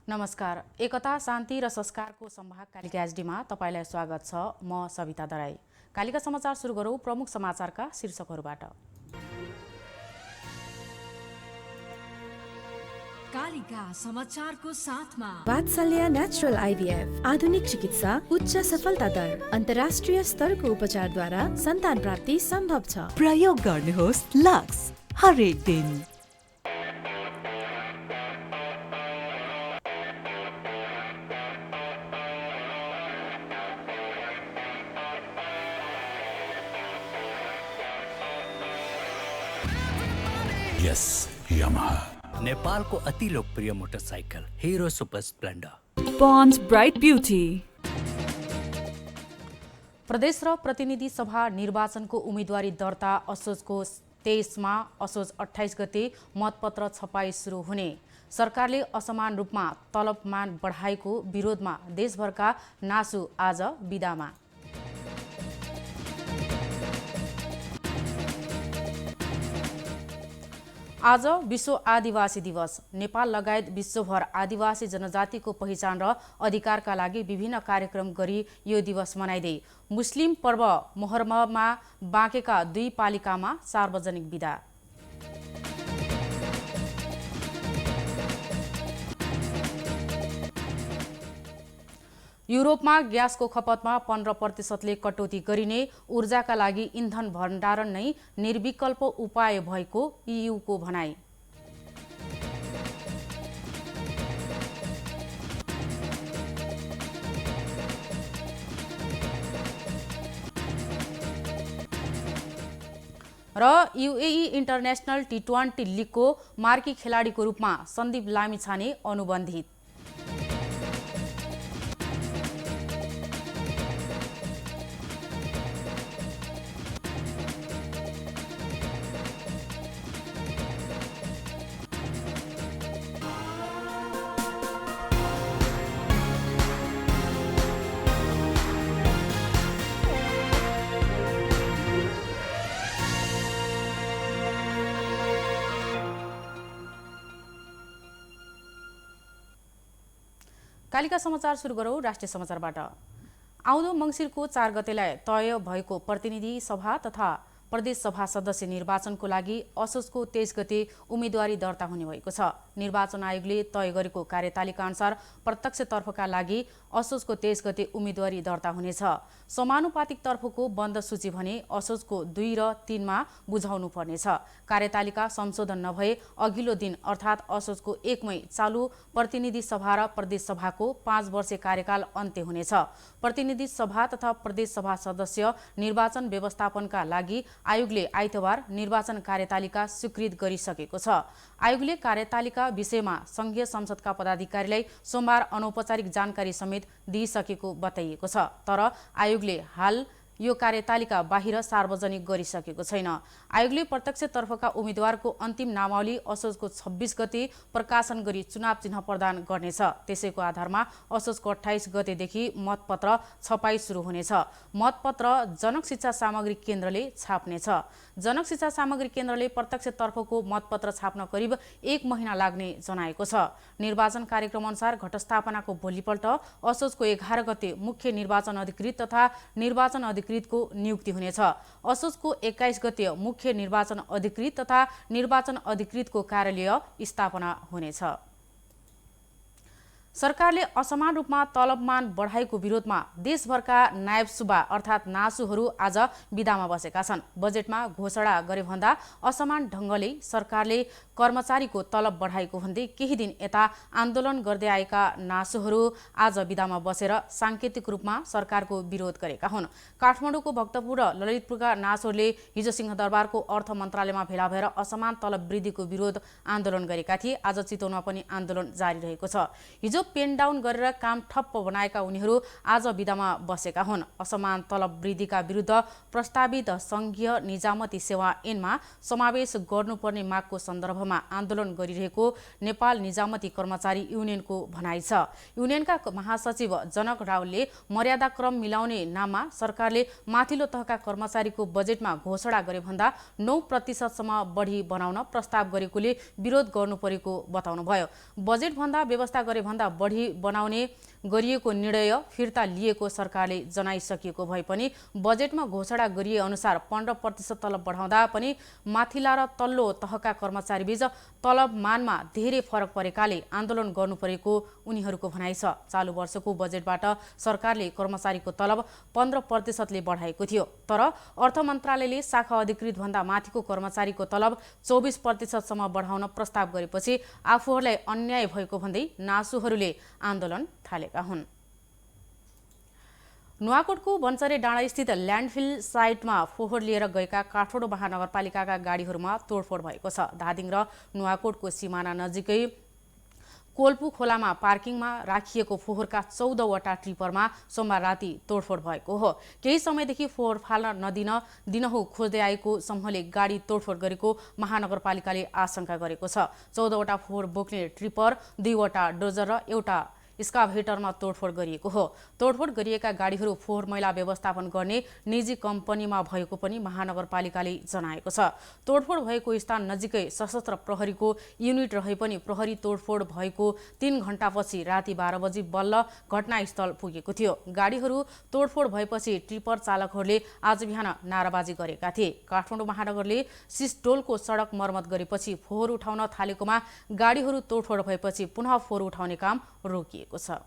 नमस्कार। एकता, शान्ति र संस्कारको संवाहक कालिका एचडीमा तपाईलाई स्वागत छ। म सविता दराई। कालिका समाचार सुरु गरौँ प्रमुख समाचारका शीर्षकहरूबाट। कालिका समाचारको साथमा वात्सल्य नेचुरल आइभीएफ आधुनिक चिकित्सा, उच्च सफलता दर, अन्तर्राष्ट्रिय स्तरको उपचारद्वारा सन्तान प्राप्ति सम्भव छ। प्रयोग गर्नुहोस् लक्स हरेक दिन। यस यामाहा नेपालको अति लोकप्रिय motorcycle Hero super Splendor. Bond Bright Beauty। प्रदेश र प्रतिनिधि सभा निर्वाचनको उम्मेदवारी दर्ता असोजको 23 मा असोज 28 गते मतपत्र छपाई सुरु हुने। सरकारले असमान रूपमा तलबमान बढाएको विरोधमा देशभरका नासु आज बिदामा। आज विश्व आदिवासी दिवस। नेपाल लगायत विश्वभर आदिवासी जनजातिको पहिचान र अधिकारका लागि विभिन्न कार्यक्रम गरी यो दिवस मनाइँदै मुस्लिम पर्व मोहर्रममा बाँकेका 2 पालिकामा सार्वजनिक बिदा। युरोपमा ग्यासको खपतमा 15% कटौती गरिने, ऊर्जाका लागि इन्धन भण्डारण नै निर्विकल्प उपाय भएको इयुको भनाई। र युएई इन्टरनेसनल टी20 लिगको मार्की खेलाडीको रूपमा सन्दीप लामिछाने अनुबन्धित। कालिका समाचार सुरु गरौँ राष्ट्रिय समाचारबाट। आउँदो मङ्सिरको 4 गतेलाई तय भएको प्रतिनिधि सभा तथा प्रदेश सभा सदस्य निर्वाचनको लागि असोजको 23 गते उम्मेदवारी दर्ता हुने भएको छ। निर्वाचन आयोगले तय गरेको कार्यतालिका अनुसार प्रत्यक्षतर्फका लागि असोजको 23 गते उम्मेदवारी दर्ता हुनेछ। समानुपातिक तर्फको बन्द सूची भने असोजको 2 र 3 मा बुझाउनु पर्नेछ। कार्यतालिका संशोधन नभए अघिल्लो दिन अर्थात् असोजको 1 मई चालु प्रतिनिधि सभा र प्रदेश सभाको 5 वर्षे कार्यकाल अन्त्य हुनेछ। प्रतिनिधि सभा तथा प्रदेश सभा सदस्य निर्वाचन व्यवस्थापनका लागि आयोगले आइतबार निर्वाचन कार्यतालिका स्वीकृत गरिसकेको छ। आयोगले कार्यतालिका विषयमा संघीय संसदका पदाधिकारीलाई सोमबार अनौपचारिक जानकारी समेत दिइसकेको बताइएको छ। तर आयोगले हाल यो कार्यतालिका बाहिर सार्वजनिक गरिसकेको छैन। आयोगले प्रत्यक्षतर्फका उम्मेदवारको अन्तिम नामावली असोजको 26 गते प्रकाशन गरी चुनाव चिन्ह प्रदान गर्नेछ। त्यसैको आधारमा असोजको 28 गतेदेखि मतपत्र छपाई सुरु हुनेछ। मतपत्र जनक शिक्षा सामग्री केन्द्रले छाप्नेछ। जनक शिक्षा सामग्री केन्द्रले प्रत्यक्षतर्फको मतपत्र छाप्न करिब 1 महिना लाग्ने जनाएको छ। निर्वाचन कार्यक्रम अनुसार घटस्थापनाको भोलिपल्ट असोजको 11 गते मुख्य निर्वाचन अधिकृत तथा निर्वाचन अधिकृतको नियुक्ति हुनेछ। असोजको 21 गते मुख्य निर्वाचन अधिकृत तथा निर्वाचन अधिकृतको कार्यालय स्थापना हुनेछ। सरकारले असमान रूपमा तलबमान बढाएको विरोधमा देशभरका नायब सुब्बा अर्थात् नासुहरू आज बिदामा बसेका छन्। बजेटमा घोषणा गरे भन्दा असमान ढङ्गले सरकारले कर्मचारीको तलब बढाएको भन्दै केही दिन यता आन्दोलन गर्दै आएका नासुहरू आज बिदामा बसेर सांकेतिक रूपमा सरकारको विरोध गरेका हुन्। काठमाडौँको भक्तपुर र ललितपुरका नासुहरूले हिजो सिंहदरबारको अर्थ मन्त्रालयमा भेला भएर असमान तलब वृद्धिको विरोध आन्दोलन गरेका थिए। आज चितवनमा पनि आन्दोलन जारी रहेको छ। हिजो पेन डाउन गरेर काम ठप्प बनाएका उनीहरू आज बिदामा बसेका हुन्। असमान तलब वृद्धिका विरुद्ध प्रस्तावित संघीय निजामती सेवा ऐनमा समावेश गर्नुपर्ने मागको सन्दर्भमा आन्दोलन गरिरहेको नेपाल निजामती कर्मचारी युनियनको भनाइ छ। युनियनका महासचिव जनक रावलले मर्यादाक्रम मिलाउने नाममा सरकारले माथिल्लो तहका कर्मचारीको बजेटमा घोषणा गरे भन्दा 9% सम्म बढी बनाउन प्रस्ताव गरेकोले विरोध गर्नु परेको बताउनुभयो। बजेट भन्दा व्यवस्था गरे भन्दा बढी बनाउने गरिएको निर्णय फिर्ता लिएको सरकारले जनाइसकेको भए पनि बजेटमा घोषणा गरिए अनुसार 15% तलब बढाउँदा पनि माथिल्ला र तल्लो तहका कर्मचारीबीच तलब मानमा धेरै फरक परेकाले आन्दोलन गर्नु परेको उनीहरूको भनाइ छ। चालु वर्षको बजेटबाट सरकारले कर्मचारीको तलब 15%ले बढाएको थियो, तर अर्थ मन्त्रालयले शाखा अधिकृत भन्दा माथिको कर्मचारीको तलब 24% सम्म बढाउन प्रस्ताव गरेपछि आफूहरूलाई अन्याय भएको भन्दै नासुहरूले आन्दोलन थालेका हुन्। नुवाकोटको बन्चरे डाँडा स्थित ल्यान्डफिल साइटमा फोहोर लिएर गएका काठमाडौँ महानगरपालिकाका गाडीहरूमा तोडफोड भएको छ। धादिङ र नुवाकोटको सिमाना नजिकै कोल्पु खोलामा पार्किङमा राखिएको फोहोरका 14वटा ट्रिपरमा सोमबार राति तोडफोड भएको हो। केही समयदेखि फोहोर फाल्न नदिन दिनहुँ खोज्दै आएको समूहले गाडी तोडफोड गरेको महानगरपालिकाले आशंका गरेको छ। 14वटा फोहोर बोक्ने ट्रिपर, 2वटा डोजर र एउटा स्काभेटरमा तोडफोड गरिएको हो। तोडफोड गरिएका गाडीहरू फोहोर मैला व्यवस्थापन गर्ने निजी कम्पनीमा भएको पनि महानगरपालिकाले जनाएको छ। तोडफोड भएको स्थान नजिकै सशस्त्र प्रहरीको युनिट रहे पनि प्रहरी तोडफोड भएको 3 घण्टापछि राति 12 बजी बल्ल घटनास्थल पुगेको थियो। गाडीहरू तोडफोड भएपछि ट्रिपर चालकहरूले आज बिहान नाराबाजी गरेका थिए। काठमाडौँ महानगरले सिसडोलको सडक मर्मत गरेपछि फोहोर उठाउन थालेकोमा गाडीहरू तोडफोड भएपछि पुनः फोहोर उठाउने काम रोकिएको छ।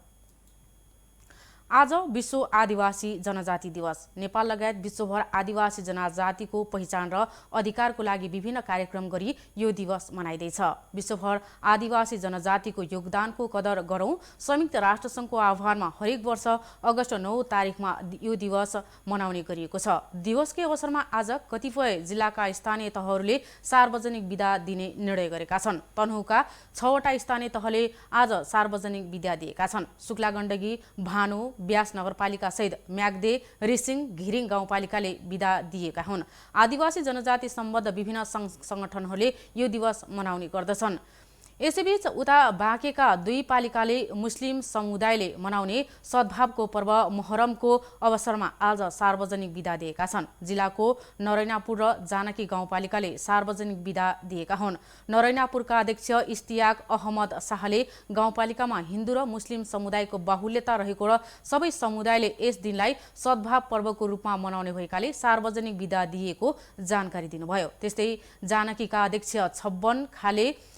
आज विश्व आदिवासी जनजाति दिवस। नेपाल लगायत विश्वभर आदिवासी जनजातिको पहिचान र अधिकारको लागि विभिन्न कार्यक्रम गरी यो दिवस मनाइँदैछ। विश्वभर आदिवासी जनजातिको योगदानको कदर गरौँ संयुक्त राष्ट्रसङ्घको आह्वानमा हरेक वर्ष अगस्त 9 तारिखमा यो दिवस मनाउने गरिएको छ। दिवसकै अवसरमा आज कतिपय जिल्लाका स्थानीय तहहरूले सार्वजनिक बिदा दिने निर्णय गरेका छन्। तनहुँका 6वटा स्थानीय तहले आज सार्वजनिक बिदा दिएका छन्। शुक्ला गण्डकी, भानु, ब्यास नगरपालिका सहित म्याग्दे, रिसिङ, घिरिङ गाउँपालिकाले बिदा दिएका हुन्। आदिवासी जनजाति सम्बद्ध विभिन्न सङ्गठनहरूले यो दिवस मनाउने गर्दछन्। यसैबीच उता बाँकेका 2 पालिकाले मुस्लिम समुदायले मनाउने सद्भावको पर्व मोहरमको अवसरमा आज सार्वजनिक बिदा दिएका छन्। जिल्लाको नरैनापुर र जानकी गाउँपालिकाले सार्वजनिक बिदा दिएका हुन्। नरैनापुरका अध्यक्ष इस्तियाक अहमद शाहले गाउँपालिकामा हिन्दू र मुस्लिम समुदायको बाहुल्यता रहेको र सबै समुदायले यस दिनलाई सद्भाव पर्वको रूपमा मनाउने भएकाले सार्वजनिक बिदा दिएको जानकारी दिनुभयो। त्यस्तै जानकीका अध्यक्ष छब्बन खाले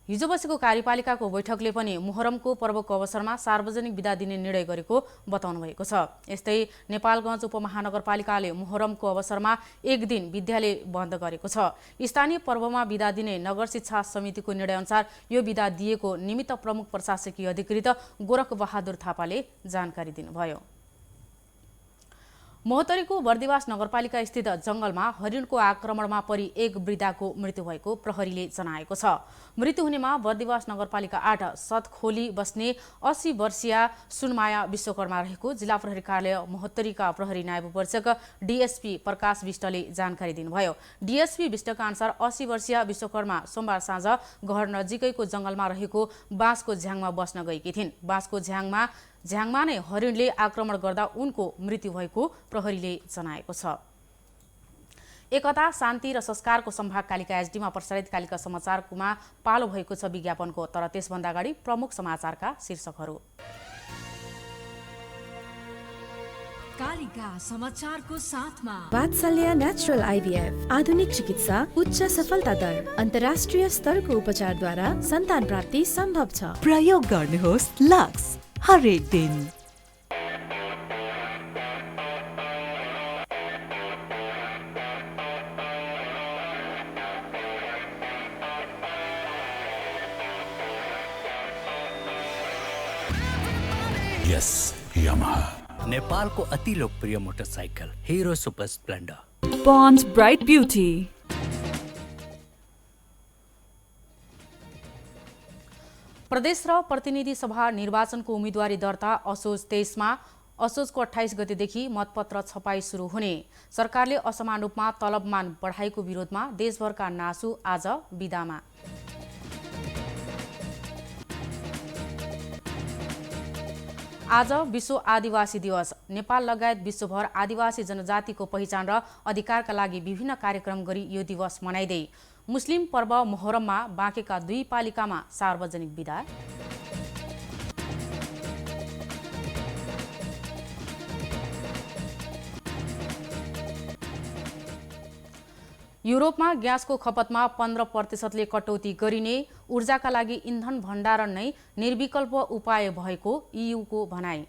हिजो बसेको कार्यपालिकाको बैठकले पनि मोहरमको पर्वको अवसरमा सार्वजनिक बिदा दिने निर्णय गरेको बताउनु भएको छ। यस्तै नेपालगञ्ज उपमहानगरपालिकाले मोहरमको अवसरमा 1 दिन विद्यालय बन्द गरेको छ। स्थानीय पर्वमा बिदा दिने नगर शिक्षा समितिको निर्णयअनुसार यो बिदा दिएको निमित्त प्रमुख प्रशासकीय अधिकृत गोरख बहादुर थापाले जानकारी दिनुभयो। महोत्तरीको बर्दिवास नगरपालिका स्थित जंगलमा हरिणको आक्रमणमा परि एक वृद्धाको मृत्यु भएको प्रहरीले जनाएको छ। मृत्यु हुनेमा बर्दिवास नगरपालिका 8 सतखोली बस्ने 80 वर्षीया सुनमाया विश्वकर्मा रहेको जिल्ला प्रहरी कार्यालय महोत्तरीका प्रहरी नायब उपरीक्षक डीएसपी प्रकाश विष्टले जानकारी दिनुभयो। डीएसपी विष्टका अनुसार 80 वर्षीय विश्वकर्मा सोमबार साँझ घर नजिकैको जंगलमा रहेको बाँसको झ्याङमा बस्न गएकी थिइन्। बाँसको झ्याङमा नै हरिणले आक्रमण गर्दा उनको मृत्यु भएको प्रहरीले जनाएको छ। एकता, शान्ति र संस्कारको सम्भाग कालिका एचडीमा प्रसारित कालिका समाचारमा पालो भएको छ विज्ञापनको। तर त्यसभन्दा अगाडि प्रमुख समाचारका शीर्षकहरू। कालिका समाचारको साथमा वात्सल्य नेचुरल आइभीएफ आधुनिक चिकित्सा, उच्च सफलता दर, अन्तर्राष्ट्रिय स्तरको उपचारद्वारा सन्तान प्राप्ति सम्भव छ। प्रयोग गर्नुहोस् लक्स हरेक दिन। Yes, Yamaha. नेपालको अति लोकप्रिय motorcycle Hero super Splendor. Bond Bright Beauty. प्रदेश र प्रतिनिधि सभा निर्वाचनको उम्मेदवारी दर्ता असोज 23 मा असोजको 28 गतेदेखि मतपत्र छपाई सुरु हुने। सरकारले असमान रूपमा तलबमान बढाएको विरोधमा देशभरका नासु आज बिदामा। आज विश्व आदिवासी दिवस। नेपाल लगायत विश्वभर आदिवासी जनजातिको पहिचान र अधिकारका लागि विभिन्न कार्यक्रम गरी यो दिवस मनाइँदै मुस्लिम पर्व मोहरममा बाँकेका 2 पालिकामा सार्वजनिक बिदा। युरोपमा ग्यासको खपतमा 15% कटौती गरिने, ऊर्जाका लागि इन्धन भण्डारण नै निर्विकल्प उपाय भएको EUको भनाई।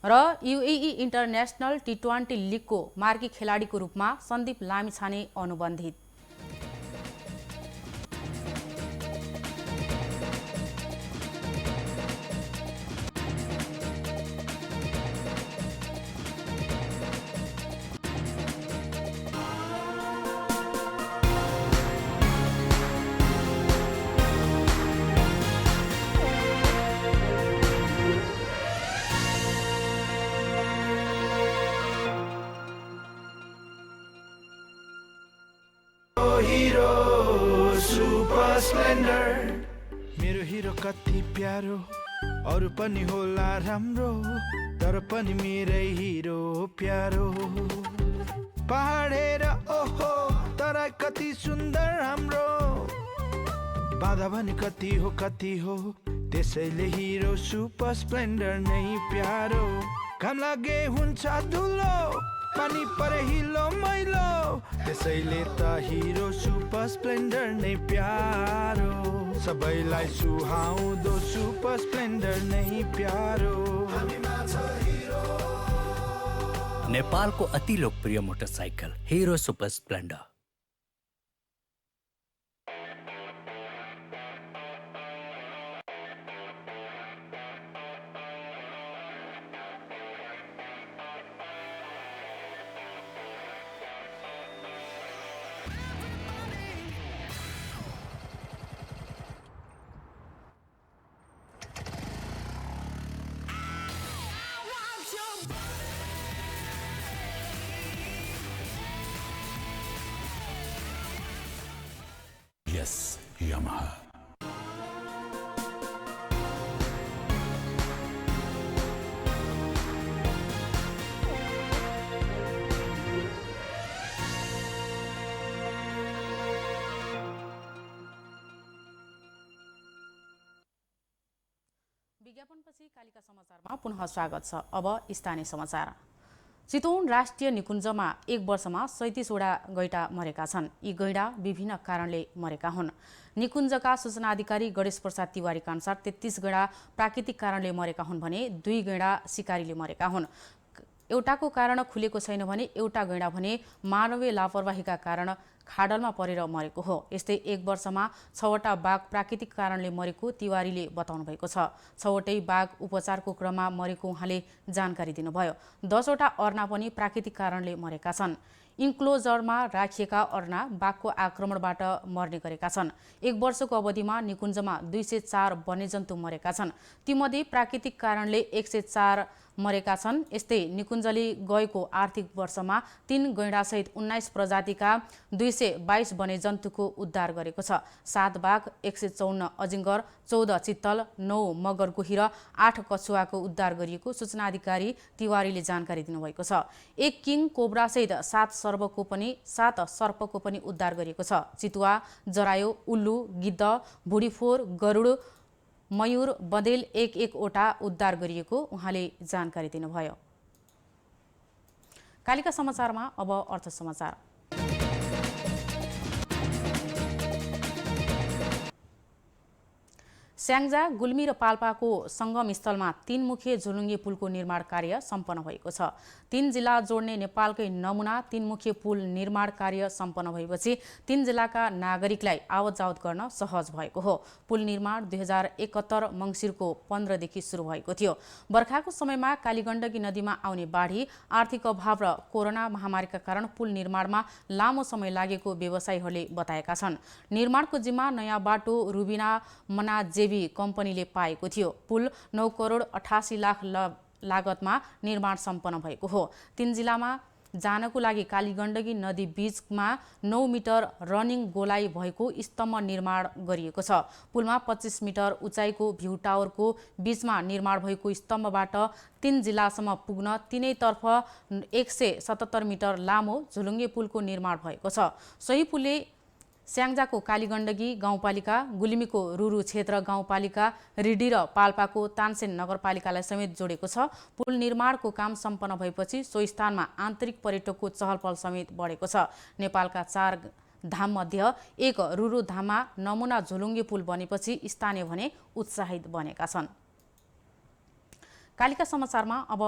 र UAE इन्टरनेसनल T20 लिगको मार्की खेलाडीको रूपमा सन्दीप लामिछाने अनुबन्धित। मेरो हिरो कति प्यारो, अरू पनि होला राम्रो, तर पनि मेरै हिरो प्यारो। पहाड हेर ओहो, तर कति सुन्दर हाम्रो, बाधा पनि कति हो, त्यसैले हिरो सुपर स्प्लेन्डर नै प्यारो। घाम लागे हुन्छ धुलो, पानी परे हिलो मैलो, त्यसैले त हिरो सुपर स्प्लेन्डर नै प्यारो। सबैलाई सुहाउँदो सुपर स्प्लेन्डर नै प्यारो। नेपालको अति लोकप्रिय motorcycle Hero super Splendor. Yes, Yamaha. विज्ञापनपछि कालिका समाचारमा पुनः स्वागत छ। अब स्थानीय समाचार। चितवन राष्ट्रिय निकुञ्जमा एक वर्षमा 37वटा गैंडा मरेका छन्। यी गैंडा विभिन्न कारणले मरेका हुन्। निकुञ्जका सूचना अधिकारी गणेश प्रसाद तिवारीका अनुसार 33 गैंडा प्राकृतिक कारणले मरेका हुन् भने 2 गैंडा शिकारीले मरेका हुन्। एउटाको कारण खुलेको छैन भने एउटा गैंडा भने मानवीय लापरवाहीका कारण खाडलमा परेर मरेको हो। यस्तै एक वर्षमा 6वटा बाघ प्राकृतिक कारणले मरेको तिवारीले बताउनु भएको छ। 6वटै बाघ उपचारको क्रममा मरेको उहाँले जानकारी दिनुभयो। 10वटा अर्ना पनि प्राकृतिक कारणले मरेका छन्। इन्क्लोजरमा राखिएका अर्ना बाघको आक्रमणबाट मर्ने गरेका छन्। एक वर्षको अवधिमा निकुञ्जमा 204 वन्यजन्तु मरेका छन्। तीमध्ये प्राकृतिक कारणले 104 मरेका छन्। यस्तै निकुञ्जले गएको आर्थिक वर्षमा 3 गैंडासहित 19 प्रजातिका 222 वन्यजन्तुको उद्धार गरेको छ। 7 बाघ, 154 अजिङ्गर, 14 चित्तल, 9 मगर गुही र 8 कछुवाको उद्धार गरिएको सूचना अधिकारी तिवारीले जानकारी दिनुभएको छ। 1 किङ कोब्रासहित 7 सर्पको पनि उद्धार गरिएको छ। चितुवा, जरायो, उल्लु, गिद्ध, भुडीफोर, गरुड, मयूर, बँदेल 1-1वटा उद्धार गरिएको उहाँले जानकारी दिनुभयो। कालिका समाचारमा अब अर्थ समाचार। स्याङ्जा, गुल्मी र पाल्पाको सङ्गम स्थलमा 3 मुखे झुलुङ्गे पुलको निर्माण कार्य सम्पन्न भएको छ। 3 जिल्ला जोड्ने नेपालकै नमुना 3 मुखे पुल निर्माण कार्य सम्पन्न भएपछि 3 जिल्लाका नागरिकलाई आवत जावत गर्न सहज भएको हो। पुल निर्माण 2071 मङ्सिरको 15 देखि सुरु भएको थियो। बर्खाको समयमा कालीगण्डकी नदीमा आउने बाढी, आर्थिक अभाव र कोरोना महामारीका कारण पुल निर्माणमा लामो समय लागेको व्यवसायीहरूले बताएका छन्। निर्माणको जिम्मा नयाँ बाटो रुबिना मनाजेवी कम्पनीले पाएको थियो। पुल 9 करोड 88 लाख लागतमा निर्माण सम्पन्न भएको हो। 3 जिल्लामा जानको लागि कालीगण्डकी नदी बीचमा 9 मिटर रनिङ गोलाइ भएको स्तम्भ निर्माण गरिएको छ। पुलमा 25 मिटर उचाइको भ्यू टावरको बीचमा निर्माण भएको स्तम्भबाट 3 जिल्लासम्म पुग्न तीनैतर्फ 177 मिटर लामो झुलुङ्गे पुलको निर्माण भएको छ। सोही पुलले स्याङ्जाको कालीगण्डकी गाउँपालिका, गुल्मीको रुरु क्षेत्र गाउँपालिका, रिडी र पाल्पाको तानसेन नगरपालिकालाई समेत जोडेको छ। पुल निर्माणको काम सम्पन्न भएपछि सो स्थानमा आन्तरिक पर्यटकको चहलपहल समेत बढेको छ। नेपालका 4 धाममध्ये एक रुरु धाममा नमुना झोलुङ्गे पुल बनेपछि स्थानीय भने उत्साहित बनेका छन्। कालिका समाचारमा अब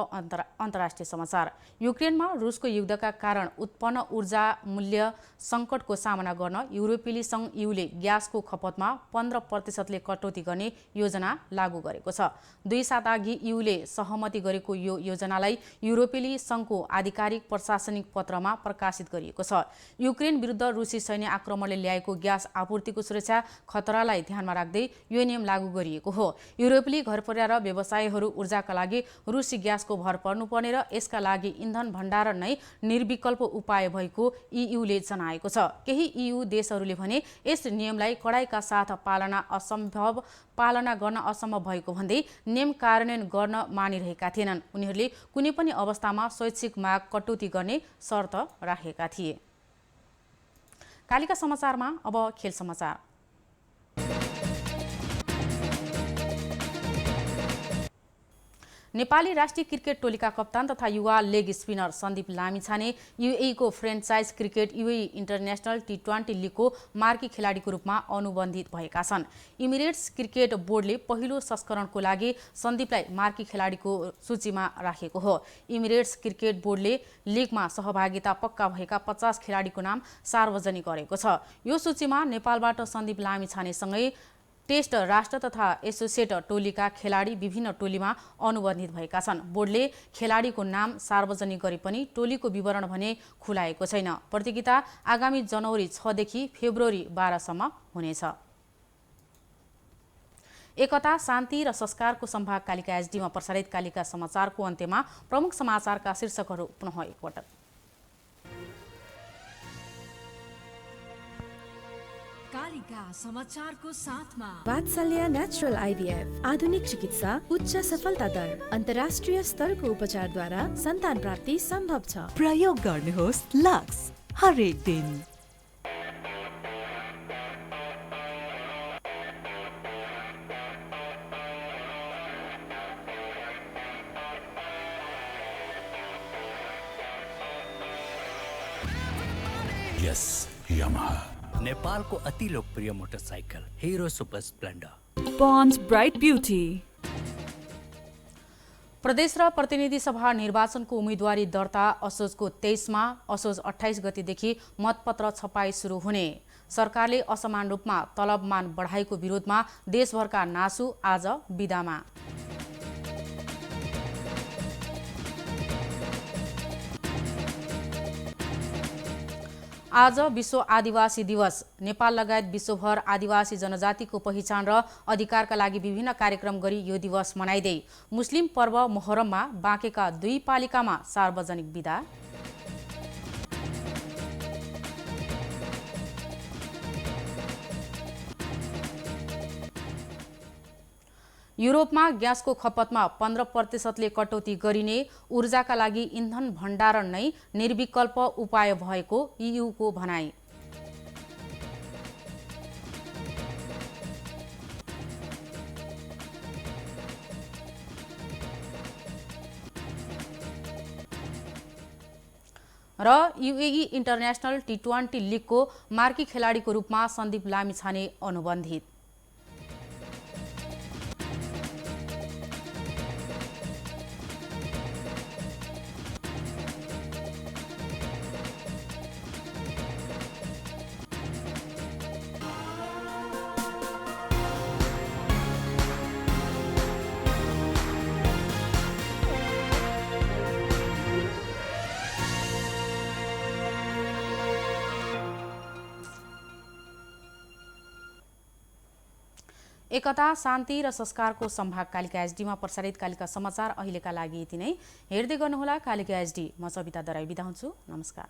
अन्तर्राष्ट्रिय समाचार। युक्रेनमा रुसको युद्धका कारण उत्पन्न ऊर्जा मूल्य सङ्कटको सामना गर्न युरोपेली सङ्घ ईयूले ग्यासको खपतमा 15%ले कटौती गर्ने योजना लागू गरेको छ। 2 साता अघि ईयूले सहमति गरेको यो योजनालाई युरोपेली सङ्घको आधिकारिक प्रशासनिक पत्रमा प्रकाशित गरिएको छ। युक्रेन विरुद्ध रुसी सैन्य आक्रमणले ल्याएको ग्यास आपूर्तिको सुरक्षा खतरालाई ध्यानमा राख्दै यो नियम लागू गरिएको हो। युरोपेली घरपरिवार र व्यवसायहरू ऊर्जाका लागि रुसी ग्यासको भर पर्नुपर्ने र यसका लागि इन्धन भण्डारण नै निर्विकल्प उपाय भएको ईयूले जनाएको छ। केही ईयू देशहरूले भने यस नियमलाई कडाइका साथ पालना गर्न असम्भव भएको भन्दै नियम कार्यान्वयन गर्न मानिरहेका थिएनन्। उनीहरूले कुनै पनि अवस्थामा शैक्षिक माग कटौती गर्ने शर्त राखेका थिए। कालिका समाचारमा अब खेल समाचार। नेपाली राष्ट्रिय क्रिकेट टोलीका कप्तान तथा युवा लेग स्पिनर सन्दीप लामिछाने यूएईको फ्रेन्चाइज क्रिकेट यूएई इन्टरनेसनल टी20 लिगको मार्की खेलाडीको रूपमा अनुबन्धित भएका छन्। इमिरेट्स क्रिकेट बोर्डले पहिलो संस्करणको लागि सन्दीपलाई मार्की खेलाडीको सूचीमा राखेको हो। इमिरेट्स क्रिकेट बोर्डले लिगमा सहभागिता पक्का भएका 50 खेलाडीको नाम सार्वजनिक गरेको छ। यो सूचीमा नेपालबाट सन्दीप लामिछानेसँगै टेस्ट राष्ट्र तथा एसोसिएट टोलीका खेलाडी विभिन्न टोलीमा अनुबन्धित भएका छन्। बोर्डले खेलाडीको नाम सार्वजनिक गरे पनि टोलीको विवरण भने खुलाएको छैन। प्रतियोगिता आगामी जनवरी 6 देखि फेब्रुअरी 12 सम्म हुनेछ। एकता, शान्ति र संस्कारको सम्भाग कालिका एचडीमा प्रसारित कालिका समाचारको अन्त्यमा प्रमुख समाचारका शीर्षकहरू पुनः एकपटक। कालिका समाचारको साथमा वात्सल्य नेचुरल आइभीएफ आधुनिक चिकित्सा, उच्च सफलता दर, अन्तर्राष्ट्रिय स्तरको उपचारद्वारा सन्तान प्राप्ति सम्भव छ। प्रयोग गर्नुहोस् लक्स हरेक दिन। Yes, Yamaha. नेपालको अति लोकप्रिय motorcycle Hero super Splendor. Pond's Bright Beauty. प्रदेश र प्रतिनिधि सभा निर्वाचनको उम्मेदवारी दर्ता असोजको 23मा, असोज 28 गतेदेखि मतपत्र छपाई सुरु हुने। सरकारले असमान रूपमा तलबमान बढाएको विरोधमा देशभरका नासु आज बिदामा। आज विश्व आदिवासी दिवस। नेपाल लगायत विश्वभर आदिवासी जनजातिको पहिचान र अधिकारका लागि विभिन्न कार्यक्रम गरी यो दिवस मनाइदै मुस्लिम पर्व मोहरममा बाँकेका 2 पालिकामा सार्वजनिक बिदा। युरोपमा ग्यासको खपतमा 15%ले कटौती गरिने, ऊर्जाका लागि इन्धन भण्डारण नै निर्विकल्प उपाय भएको ईयूको भनाई। र यूएई इन्टरनेसनल टी20 लिगको मार्की खेलाडीको रूपमा सन्दीप लामिछाने अनुबन्धित। एकता, शान्ति र संस्कारको सम्भाग कालिका एचडीमा प्रसारित कालिका समाचार अहिलेका लागि यति नै। हेर्दै गर्नुहोला कालिका एचडी। म सविता दराई बिदा हुन्छु। नमस्कार।